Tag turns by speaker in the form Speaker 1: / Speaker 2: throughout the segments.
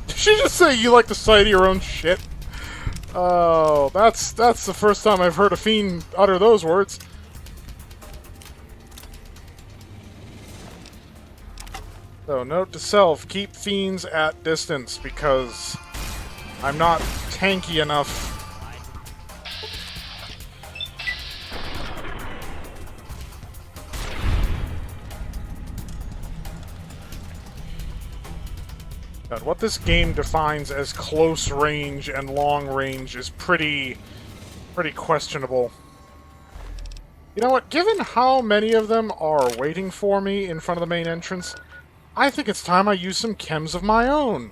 Speaker 1: Did she just say you like the sight of your own shit? Oh, that's the first time I've heard a fiend utter those words. So, note to self, keep fiends at distance, because I'm not tanky enough. God, what this game defines as close range and long range is pretty questionable. You know what? Given how many of them are waiting for me in front of the main entrance, I think it's time I use some chems of my own.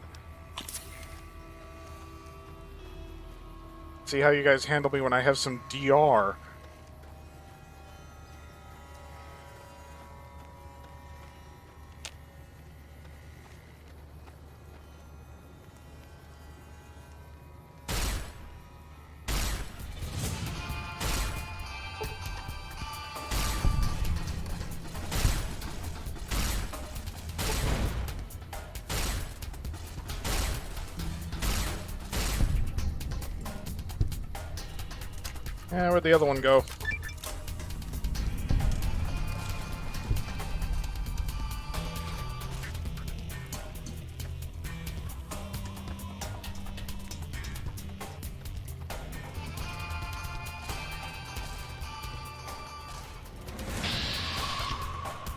Speaker 1: See how you guys handle me when I have some DR. Yeah, where'd the other one go?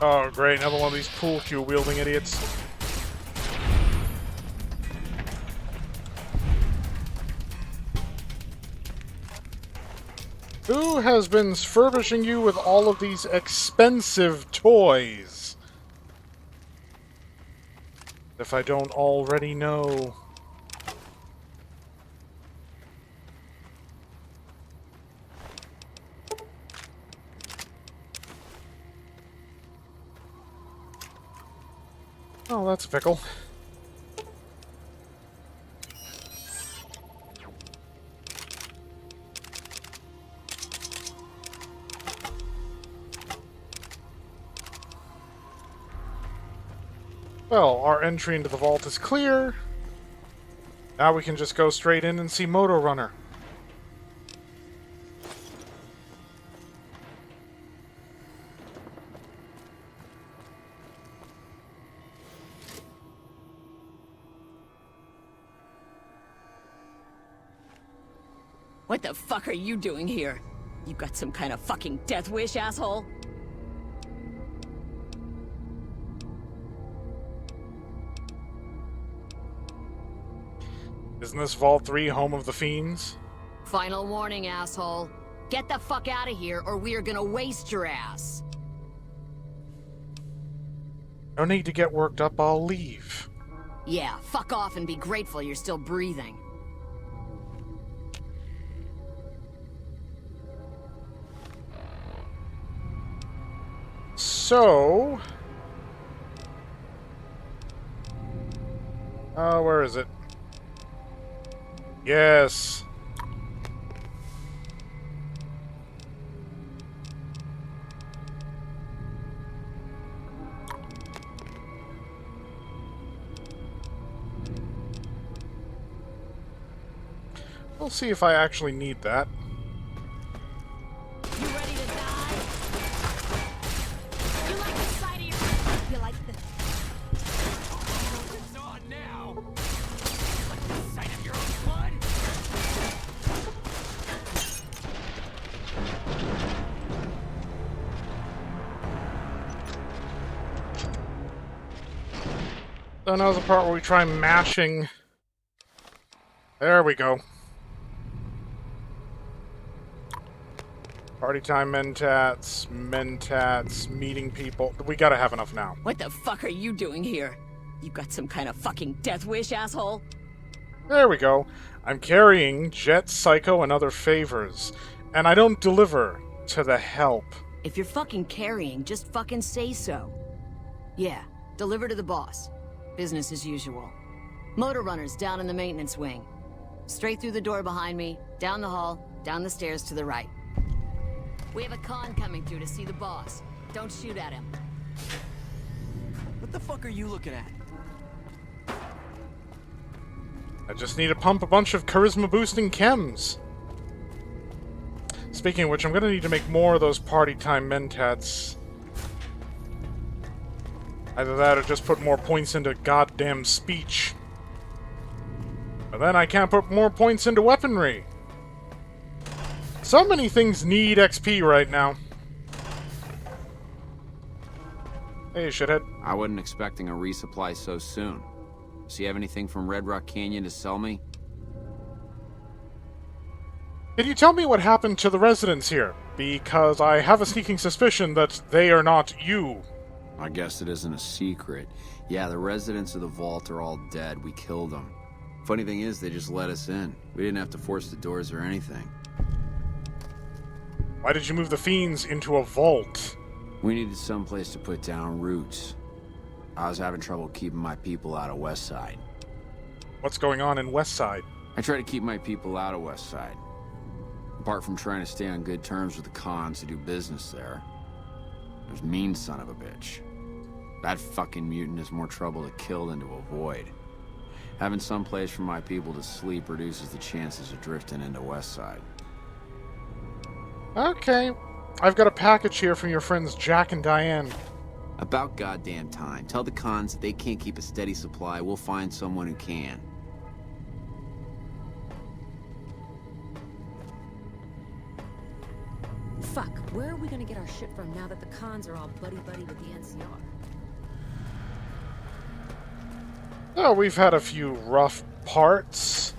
Speaker 1: Oh, great, another one of these pool cue wielding idiots. Who has been furbishing you with all of these expensive toys? If I don't already know. Oh, that's a pickle. Well, our entry into the vault is clear. Now we can just go straight in and see Moto Runner.
Speaker 2: What the fuck are you doing here? You got some kind of fucking death wish, asshole?
Speaker 1: Isn't this Vault 3 home of the fiends?
Speaker 2: Final warning, asshole. Get the fuck out of here, or we are gonna waste your ass.
Speaker 1: No need to get worked up, I'll leave.
Speaker 2: Yeah, fuck off and be grateful you're still breathing.
Speaker 1: So... where is it? Yes. We'll see if I actually need that.
Speaker 2: You ready to die? You like the sight of your... You like the...
Speaker 3: It's on now! Like the sight of your own blood?
Speaker 1: So now's the part where we try mashing. There we go. Party time mentats, meeting people. We gotta have enough now.
Speaker 2: What the fuck are you doing here? You got some kind of fucking death wish, asshole?
Speaker 1: There we go. I'm carrying Jet, Psycho, and other favors. And I don't deliver to the help.
Speaker 2: If you're fucking carrying, just fucking say so. Yeah, deliver to the boss. Business as usual. Motor runners down in the maintenance wing. Straight through the door behind me, down the hall, down the stairs to the right. We have a con coming through to see the boss. Don't shoot at him.
Speaker 4: What the fuck are you looking at?
Speaker 1: I just need to pump a bunch of charisma-boosting chems. Speaking of which, I'm gonna need to make more of those party time mentats. Either that or just put more points into goddamn speech. But then I can't put more points into weaponry. So many things need XP right now. Hey, shithead.
Speaker 5: I wasn't expecting a resupply so soon. So you have anything from Red Rock Canyon to sell me?
Speaker 1: Can you tell me what happened to the residents here? Because I have a sneaking suspicion that they are not you.
Speaker 5: I guess it isn't a secret. Yeah, the residents of the vault are all dead. We killed them. Funny thing is, they just let us in. We didn't have to force the doors or anything.
Speaker 1: Why did you move the fiends into a vault?
Speaker 5: We needed someplace to put down roots. I was having trouble keeping my people out of Westside.
Speaker 1: What's going on in Westside?
Speaker 5: I try to keep my people out of Westside. Apart from trying to stay on good terms with the cons who do business there. There's mean son of a bitch. That fucking mutant is more trouble to kill than to avoid. Having some place for my people to sleep reduces the chances of drifting into Westside.
Speaker 1: Okay. I've got a package here from your friends Jack and Diane.
Speaker 5: About goddamn time. Tell the cons that they can't keep a steady supply. We'll find someone who can.
Speaker 6: Fuck, where are we gonna get our shit from now that the cons are all buddy-buddy with the NCR?
Speaker 1: Oh, we've had a few rough parts.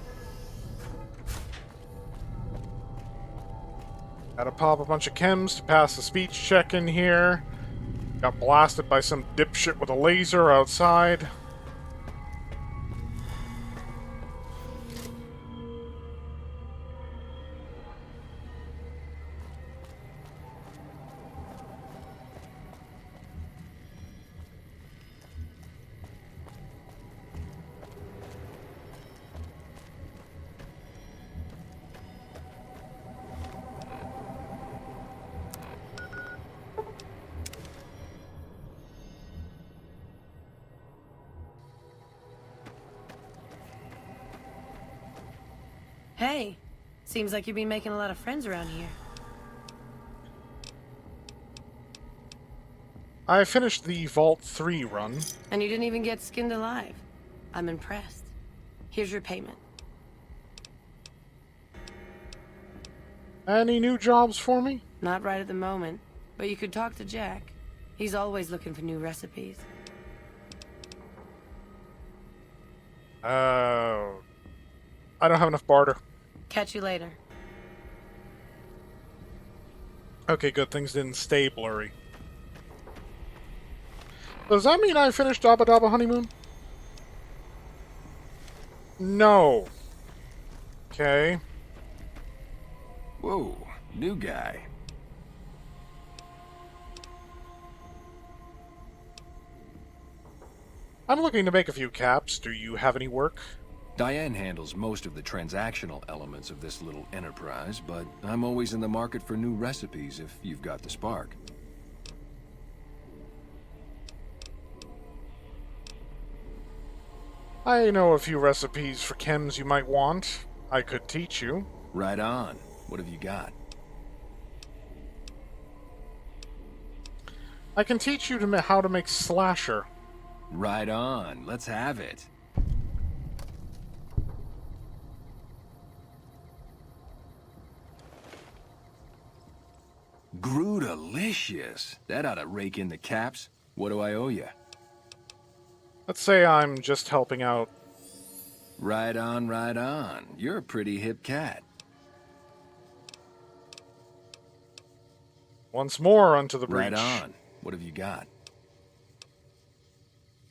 Speaker 1: Had to pop a bunch of chems to pass the speech check in here. Got blasted by some dipshit with a laser outside.
Speaker 7: Hey, seems like you've been making a lot of friends around here.
Speaker 1: I finished the Vault 3 run.
Speaker 7: And you didn't even get skinned alive. I'm impressed. Here's your payment.
Speaker 1: Any new jobs for me?
Speaker 7: Not right at the moment, but you could talk to Jack. He's always looking for new recipes.
Speaker 1: I don't have enough barter.
Speaker 7: Catch you later.
Speaker 1: Okay, good. Things didn't stay blurry. Does that mean I finished Dabba Dabba Honeymoon? No. Okay.
Speaker 4: Whoa, new guy.
Speaker 1: I'm looking to make a few caps. Do you have any work?
Speaker 8: Diane handles most of the transactional elements of this little enterprise, but I'm always in the market for new recipes if you've got the spark.
Speaker 1: I know a few recipes for chems you might want. I could teach you.
Speaker 8: Right on. What have you got?
Speaker 1: I can teach you how to make slasher.
Speaker 8: Right on. Let's have it. Grootalicious. That ought to rake in the caps. What do I owe you?
Speaker 1: Let's say I'm just helping out.
Speaker 8: Right on, right on. You're a pretty hip cat.
Speaker 1: Once more onto the breach.
Speaker 8: Right on. What have you got?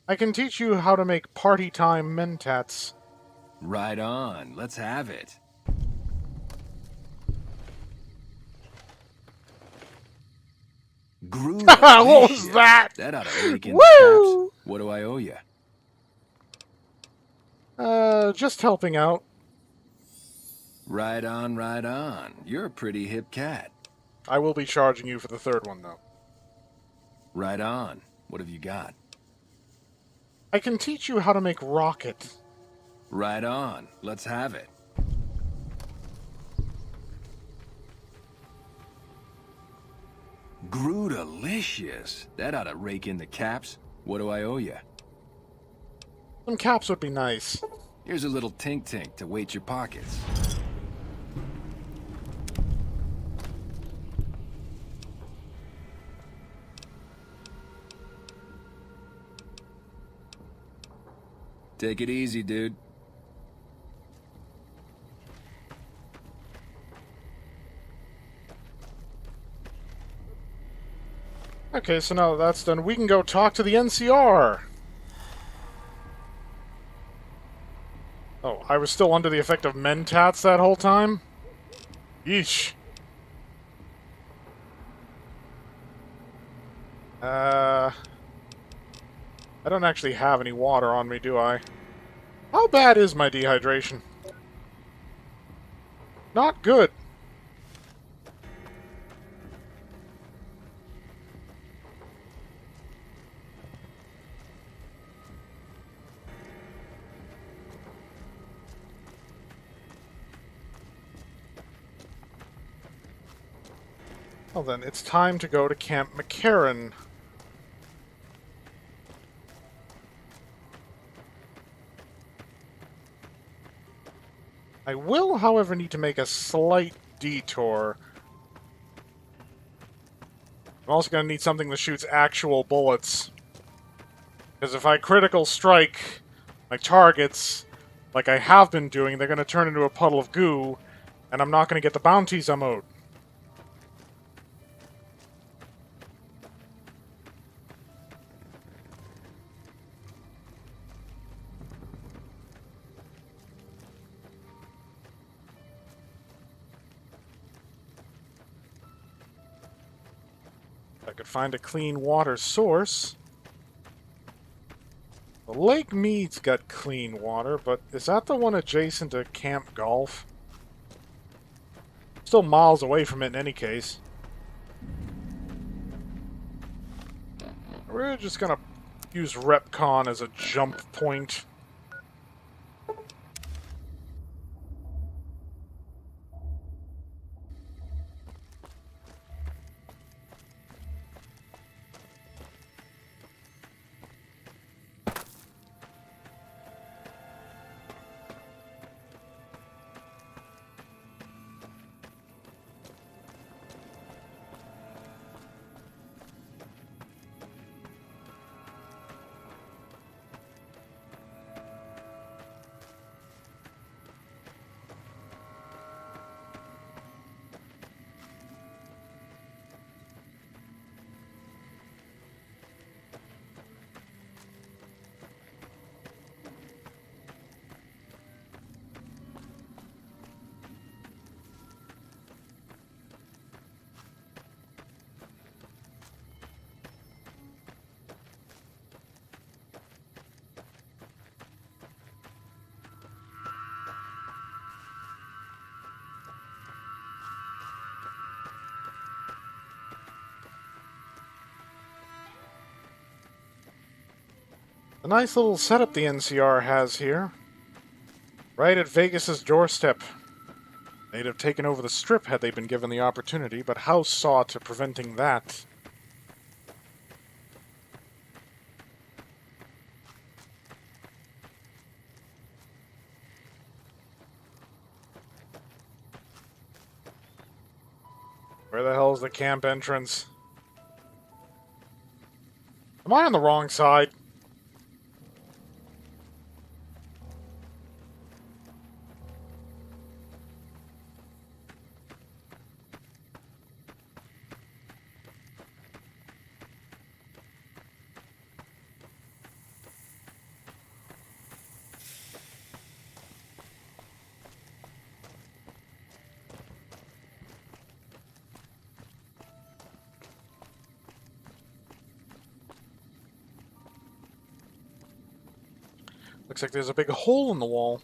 Speaker 1: I can teach you how to make party time mentats.
Speaker 8: Right on. Let's have it.
Speaker 1: What was that?
Speaker 8: That ought to rake in the caps. What do I owe you?
Speaker 1: Just helping out.
Speaker 8: Right on, right on. You're a pretty hip cat.
Speaker 1: I will be charging you for the third one, though.
Speaker 8: Right on. What have you got?
Speaker 1: I can teach you how to make rocket.
Speaker 8: Right on. Let's have it. Grootalicious. That ought to rake in the caps. What do I owe you?
Speaker 1: Some caps would be nice.
Speaker 8: Here's a little tink-tink to weight your pockets. Take it easy, dude.
Speaker 1: Okay, so now that's done. We can go talk to the NCR. Oh, I was still under the effect of mentats that whole time? Yeesh. I don't actually have any water on me, do I? How bad is my dehydration? Not good. Well then, it's time to go to Camp McCarran. I will, however, need to make a slight detour. I'm also going to need something that shoots actual bullets. Because if I critical strike my targets, like I have been doing, they're going to turn into a puddle of goo, and I'm not going to get the bounties I'm owed. I could find a clean water source. The Lake Mead's got clean water, but is that the one adjacent to Camp Golf? Still miles away from it in any case. We're just gonna use Repcon as a jump point. A nice little setup the NCR has here. Right at Vegas's doorstep. They'd have taken over the Strip had they been given the opportunity, but House saw to preventing that. Where the hell's the camp entrance? Am I on the wrong side? Looks like there's a big hole in the wall.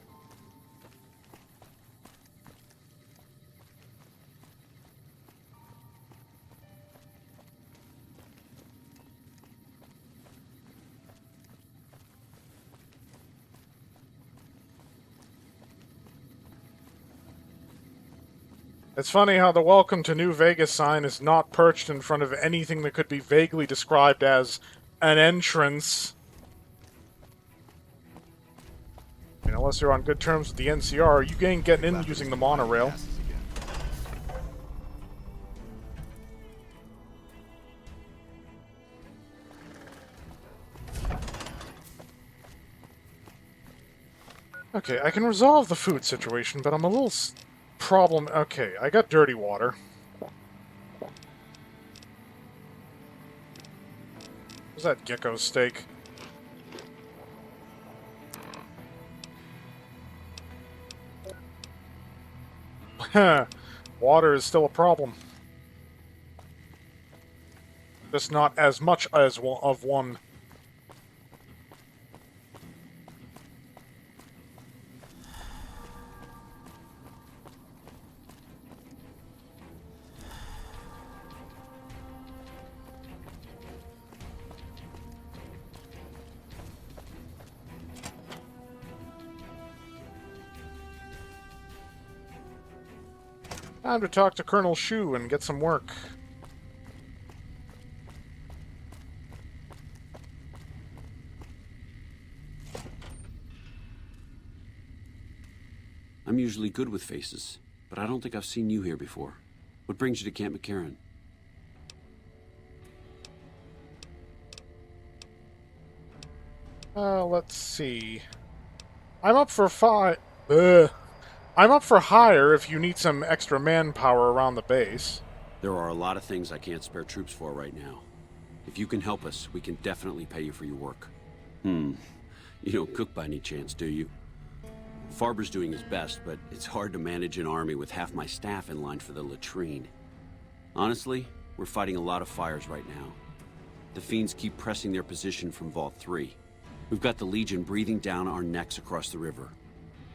Speaker 1: It's funny how the Welcome to New Vegas sign is not perched in front of anything that could be vaguely described as an entrance. I mean, unless you're on good terms with the NCR, you ain't getting in using the monorail. Okay, I can resolve the food situation, but I'm a little problem. Okay, I got dirty water. What's that gecko steak? Water is still a problem. Just not as much as of one. Time to talk to Colonel Shu and get some work.
Speaker 9: I'm usually good with faces, but I don't think I've seen you here before. What brings you to Camp McCarran?
Speaker 1: Let's see. I'm up for I'm up for hire if you need some extra manpower around the base.
Speaker 9: There are a lot of things I can't spare troops for right now. If you can help us, we can definitely pay you for your work. You don't cook by any chance, do you? Farber's doing his best, but it's hard to manage an army with half my staff in line for the latrine. Honestly, we're fighting a lot of fires right now. The fiends keep pressing their position from Vault 3. We've got the Legion breathing down our necks across the river.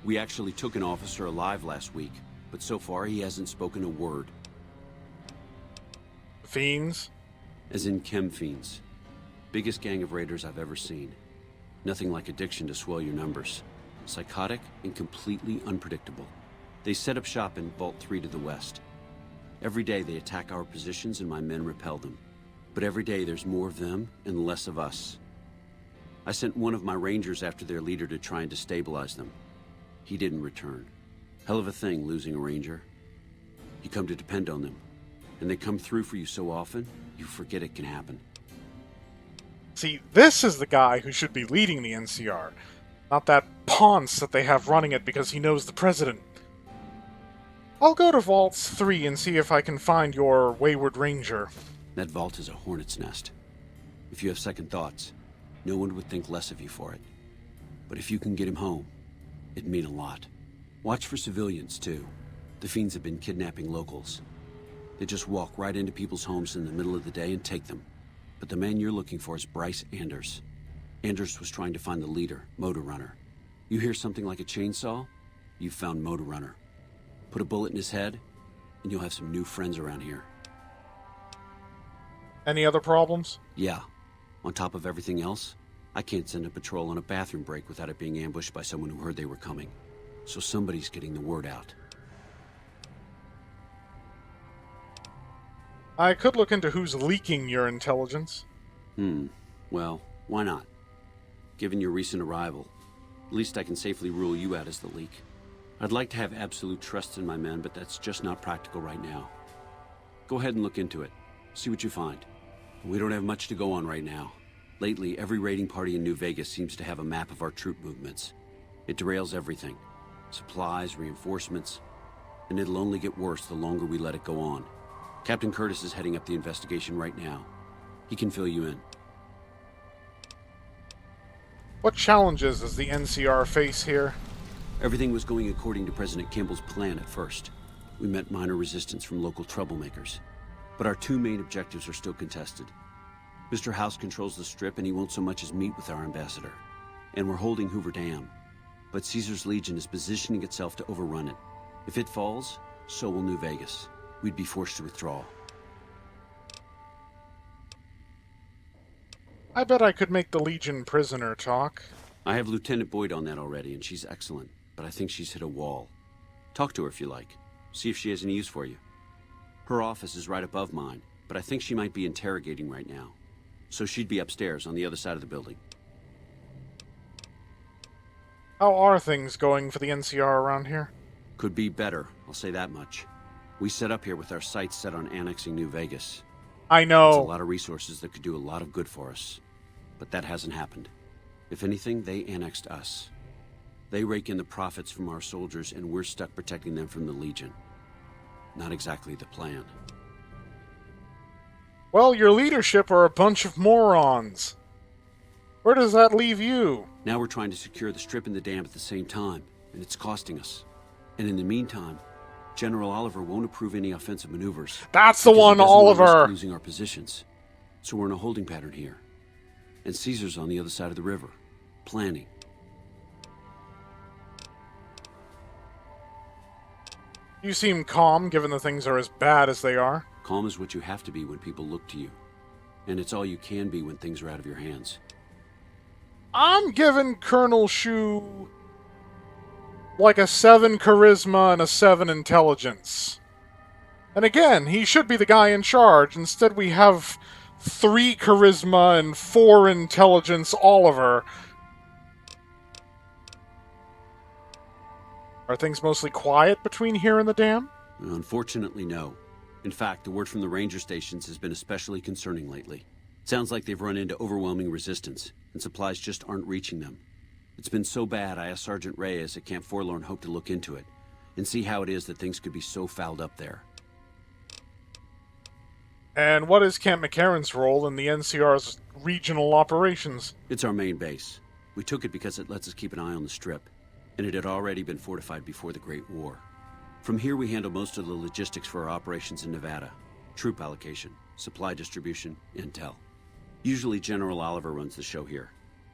Speaker 9: We actually took an officer alive last week, but so far he hasn't spoken a word.
Speaker 1: Fiends?
Speaker 9: As in chem fiends. Biggest gang of raiders I've ever seen. Nothing like addiction to swell your numbers. Psychotic and completely unpredictable. They set up shop in Vault 3 to the west. Every day they attack our positions and my men repel them. But every day there's more of them and less of us. I sent one of my rangers after their leader to try and destabilize them. He didn't return. Hell of a thing, losing a ranger. You come to depend on them. And they come through for you so often, you forget it can happen.
Speaker 1: See, this is the guy who should be leading the NCR. Not that ponce that they have running it because he knows the president. I'll go to Vault 3 and see if I can find your wayward ranger.
Speaker 9: That vault is a hornet's nest. If you have second thoughts, no one would think less of you for it. But if you can get him home, it'd mean a lot. Watch for civilians, too. The fiends have been kidnapping locals. They just walk right into people's homes in the middle of the day and take them. But the man you're looking for is Bryce Anders. Anders was trying to find the leader, Motor Runner. You hear something like a chainsaw? You've found Motor Runner. Put a bullet in his head, and you'll have some new friends around here.
Speaker 1: Any other problems?
Speaker 9: Yeah. On top of everything else, I can't send a patrol on a bathroom break without it being ambushed by someone who heard they were coming. So somebody's getting the word out.
Speaker 1: I could look into who's leaking your intelligence.
Speaker 9: Well, why not? Given your recent arrival, at least I can safely rule you out as the leak. I'd like to have absolute trust in my men, but that's just not practical right now. Go ahead and look into it. See what you find. We don't have much to go on right now. Lately, every raiding party in New Vegas seems to have a map of our troop movements. It derails everything. Supplies, reinforcements, and it'll only get worse the longer we let it go on. Captain Curtis is heading up the investigation right now. He can fill you in.
Speaker 1: What challenges does the NCR face here?
Speaker 9: Everything was going according to President Kimball's plan at first. We met minor resistance from local troublemakers. But our two main objectives are still contested. Mr. House controls the Strip and he won't so much as meet with our ambassador. And we're holding Hoover Dam. But Caesar's Legion is positioning itself to overrun it. If it falls, so will New Vegas. We'd be forced to withdraw.
Speaker 1: I bet I could make the Legion prisoner talk.
Speaker 9: I have Lieutenant Boyd on that already, and she's excellent. But I think she's hit a wall. Talk to her if you like. see if she has any use for you. Her office is right above mine, but I think she might be interrogating right now. So she'd be upstairs on the other side of the building.
Speaker 1: How are things going for the NCR around here?
Speaker 9: Could be better, I'll say that much. We set up here with our sights set on annexing New Vegas.
Speaker 1: I
Speaker 9: It's a
Speaker 1: know.
Speaker 9: lot of resources that could do a lot of good for us. But that hasn't happened. If anything, they annexed us. They rake in the profits from our soldiers, and we're stuck protecting them from the Legion. Not exactly the plan.
Speaker 1: Well, your leadership are a bunch of morons. Where does that leave you?
Speaker 9: Now we're trying to secure the Strip and the dam at the same time, and it's costing us. And in the meantime, General Oliver won't approve any offensive maneuvers.
Speaker 1: That's the
Speaker 9: because he
Speaker 1: one,
Speaker 9: doesn't want us
Speaker 1: Oliver!
Speaker 9: losing our positions. So we're in a holding pattern here. And Caesar's on the other side of the river, planning.
Speaker 1: You seem calm, given that things are as bad as they are.
Speaker 9: Calm is what you have to be when people look to you. And it's all you can be when things are out of your hands.
Speaker 1: I'm giving Colonel Shu like a 7 charisma and a 7 intelligence. And again, he should be the guy in charge. Instead, we have 3 charisma and 4 intelligence Oliver. Are things mostly quiet between here and the dam?
Speaker 9: Unfortunately, no. In fact, the word from the ranger stations has been especially concerning lately. Sounds like they've run into overwhelming resistance, and supplies just aren't reaching them. It's been so bad, I asked Sergeant Reyes at Camp Forlorn Hope to look into it, and see how it is that things could be so fouled up there.
Speaker 1: And what is Camp McCarran's role in the NCR's regional operations?
Speaker 9: It's our main base. We took it because it lets us keep an eye on the Strip, and it had already been fortified before the Great War. From here we handle most of the logistics for our operations in Nevada. Troop allocation, supply distribution, intel. Usually General Oliver runs the show here,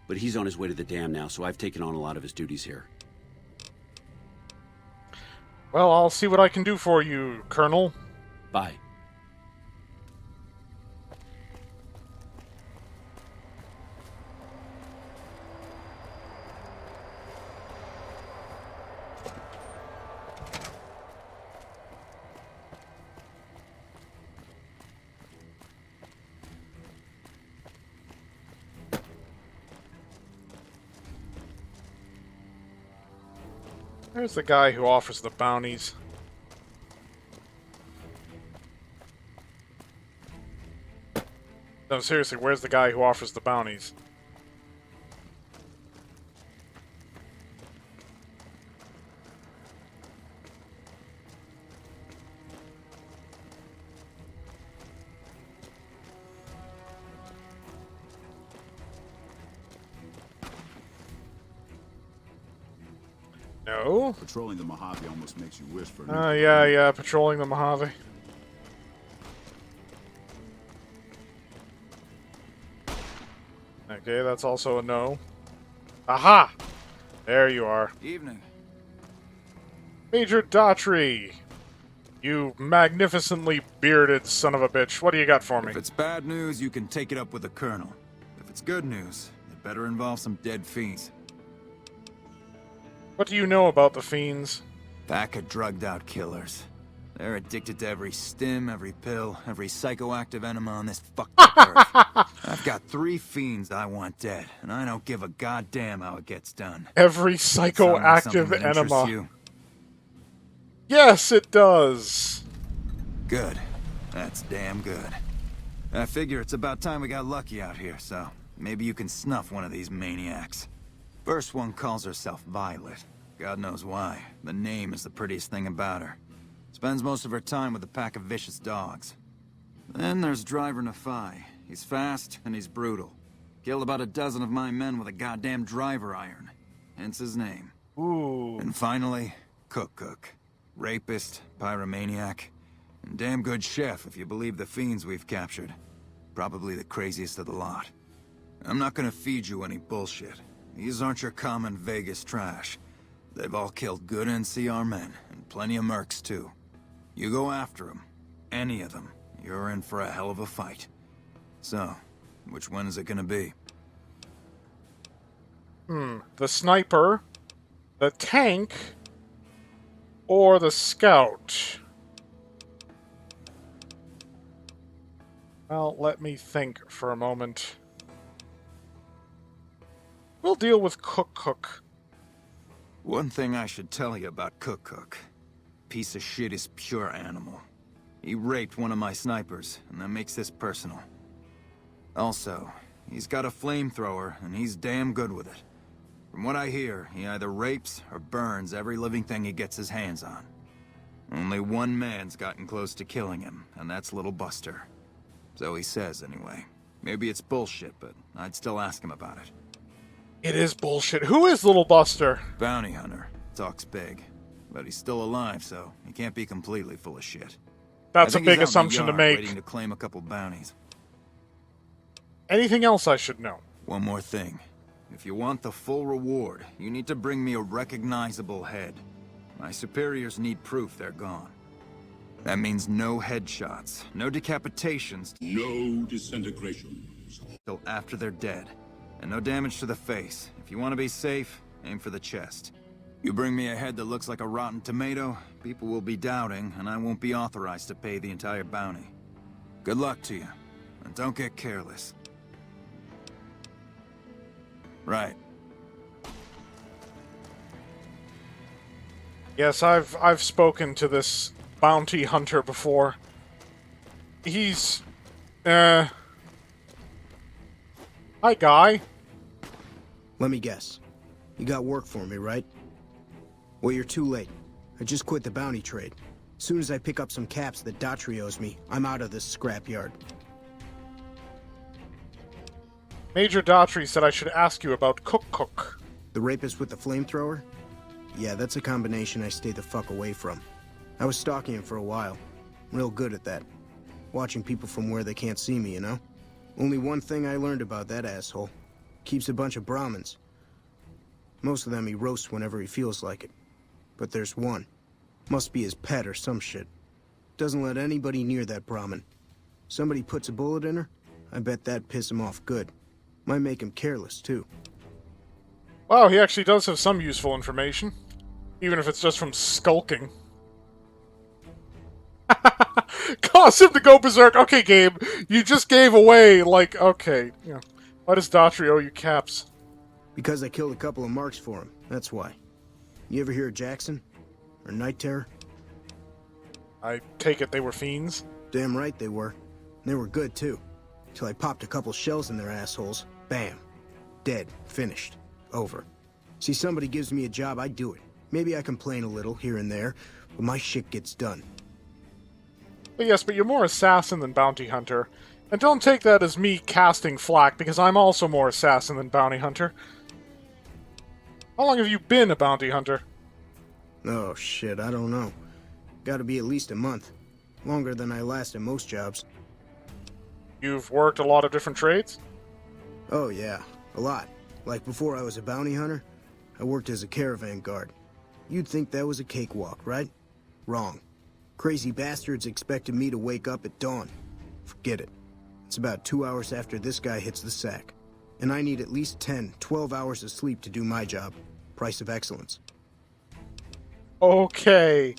Speaker 9: but he's on his way to the dam now, so I've taken on a lot of his duties here.
Speaker 1: Well, I'll see what I can do for you, Colonel.
Speaker 9: Bye.
Speaker 1: There's the guy who offers the bounties. No, seriously, where's the guy who offers the bounties? No?
Speaker 10: Patrolling the Mojave almost makes you wish for.
Speaker 1: Yeah, patrolling the Mojave. Okay, that's also a no. Aha! There you are.
Speaker 4: Evening.
Speaker 1: Major Daughtry! You magnificently bearded son of a bitch. What do you got for me?
Speaker 11: If it's bad news, you can take it up with the Colonel. If it's good news, it better involve some dead fiends.
Speaker 1: What do you know about the fiends?
Speaker 11: Pack of drugged-out killers. They're addicted to every stim, every pill, every psychoactive enema on this fucking earth. I've got 3 fiends I want dead, and I don't give a goddamn how it gets done.
Speaker 1: Every
Speaker 11: Sound like
Speaker 1: psychoactive
Speaker 11: something that interests
Speaker 1: enema.
Speaker 11: you?
Speaker 1: Yes, it does.
Speaker 11: Good. That's damn good. I figure it's about time we got lucky out here, so maybe you can snuff one of these maniacs. First one calls herself Violet. God knows why. The name is the prettiest thing about her. Spends most of her time with a pack of vicious dogs. Then there's Driver Nephi. He's fast and he's brutal. Killed about a dozen of my men with a goddamn driver iron. Hence his name.
Speaker 1: Ooh.
Speaker 11: And finally, Cook. Rapist, pyromaniac, and damn good chef if you believe the fiends we've captured. Probably the craziest of the lot. I'm not gonna feed you any bullshit. These aren't your common Vegas trash. They've all killed good NCR men, and plenty of mercs too. You go after them, any of them, you're in for a hell of a fight. So, which one is it gonna be?
Speaker 1: The sniper, the tank, or the scout? Well, let me think for a moment. We'll deal with Cook.
Speaker 11: One thing I should tell you about Cook. Piece of shit is pure animal. He raped one of my snipers, and that makes this personal. Also, he's got a flamethrower, and he's damn good with it. From what I hear, he either rapes or burns every living thing he gets his hands on. Only one man's gotten close to killing him, and that's Little Buster. So he says, anyway. Maybe it's bullshit, but I'd still ask him about it.
Speaker 1: It is bullshit. Who is Little Buster?
Speaker 11: Bounty hunter. Talks big. But he's still alive, so he can't be completely full of shit.
Speaker 1: That's
Speaker 11: I
Speaker 1: a
Speaker 11: think
Speaker 1: big
Speaker 11: he's out in the
Speaker 1: assumption to
Speaker 11: yard
Speaker 1: make.
Speaker 11: waiting to claim a couple bounties.
Speaker 1: Anything else I should know?
Speaker 11: One more thing. If you want the full reward, you need to bring me a recognizable head. My superiors need proof they're gone. That means no headshots, no decapitations,
Speaker 10: No disintegrations.
Speaker 11: till after they're dead. And no damage to the face. If you want to be safe, aim for the chest. You bring me a head that looks like a rotten tomato, people will be doubting, and I won't be authorized to pay the entire bounty. Good luck to you, and don't get careless. Right.
Speaker 1: Yes, I've spoken to this bounty hunter before. He's hi, guy.
Speaker 12: Let me guess. You got work for me, right? Well, you're too late. I just quit the bounty trade. As soon as I pick up some caps that Daughtry owes me, I'm out of this scrapyard.
Speaker 1: Major Daughtry said I should ask you about Cook.
Speaker 12: The rapist with the flamethrower? Yeah, that's a combination I stay the fuck away from. I was stalking him for a while. Real good at that. Watching people from where they can't see me, you know? Only one thing I learned about that asshole. Keeps a bunch of Brahmins. Most of them he roasts whenever he feels like it. But there's one. Must be his pet or some shit. Doesn't let anybody near that Brahmin. Somebody puts a bullet in her, I bet that'd piss him off good. Might make him careless, too.
Speaker 1: Wow, he actually does have some useful information. Even if it's just from skulking. Cause him to go berserk. Okay, Gabe, you just gave away, like, okay. You know, why does Daughtry owe you caps?
Speaker 12: Because I killed a couple of marks for him, that's why. You ever hear of Jackson? Or Night Terror?
Speaker 1: I take it they were fiends?
Speaker 12: Damn right they were. And they were good, too. Till I popped a couple shells in their assholes. Bam. Dead. Finished. Over. See, somebody gives me a job, I do it. Maybe I complain a little here and there, but my shit gets done.
Speaker 1: But yes, but you're more assassin than bounty hunter. And don't take that as me casting flack, because I'm also more assassin than bounty hunter. How long have you been a bounty hunter?
Speaker 12: Oh, shit, I don't know. Gotta be at least a month. Longer than I last in most jobs.
Speaker 1: You've worked a lot of different trades?
Speaker 12: Oh, yeah. A lot. Like before I was a bounty hunter, I worked as a caravan guard. You'd think that was a cakewalk, right? Wrong. Crazy bastards expected me to wake up at dawn. Forget it. It's about 2 hours after this guy hits the sack. And I need at least 10, 12 hours of sleep to do my job. Price of excellence.
Speaker 1: Okay.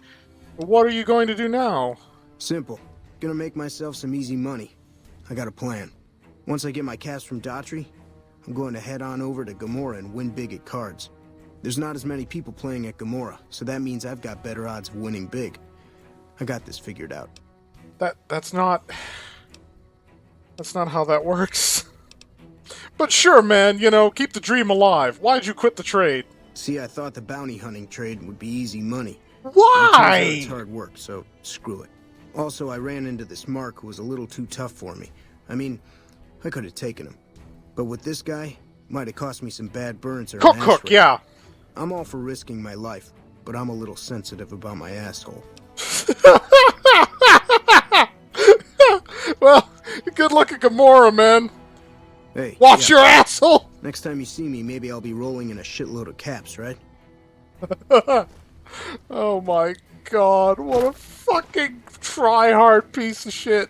Speaker 1: What are you going to do now?
Speaker 12: Simple. Gonna make myself some easy money. I got a plan. Once I get my caps from Daughtry, I'm going to head on over to Gomorrah and win big at cards. There's not as many people playing at Gomorrah, so that means I've got better odds of winning big. I got this figured out.
Speaker 1: That's not how that works. But sure, man, you know, keep the dream alive. Why'd you quit the trade?
Speaker 12: See, I thought the bounty hunting trade would be easy money.
Speaker 1: Why?
Speaker 12: It's hard work, so screw it. Also, I ran into this Mark who was a little too tough for me. I mean, I could have taken him. But with this guy, might have cost me some bad burns or an ass rape.
Speaker 1: Yeah.
Speaker 12: I'm all for risking my life, but I'm a little sensitive about my asshole.
Speaker 1: Well, good luck at Gomorrah, man.
Speaker 12: Hey,
Speaker 1: watch your asshole!
Speaker 12: Next time you see me, maybe I'll be rolling in a shitload of caps, right?
Speaker 1: Oh my god, what a fucking try-hard piece of shit.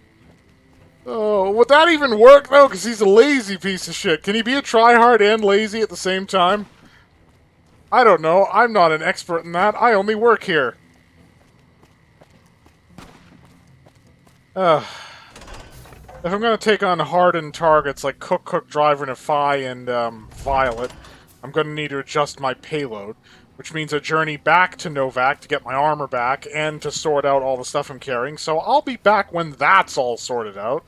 Speaker 1: Oh, would that even work, though? Because he's a lazy piece of shit. Can he be a try-hard and lazy at the same time? I don't know. I'm not an expert in that. I only work here. If I'm going to take on hardened targets like Cook, Driver, Nephi, and Violet, I'm going to need to adjust my payload, which means a journey back to Novak to get my armor back and to sort out all the stuff I'm carrying, so I'll be back when that's all sorted out.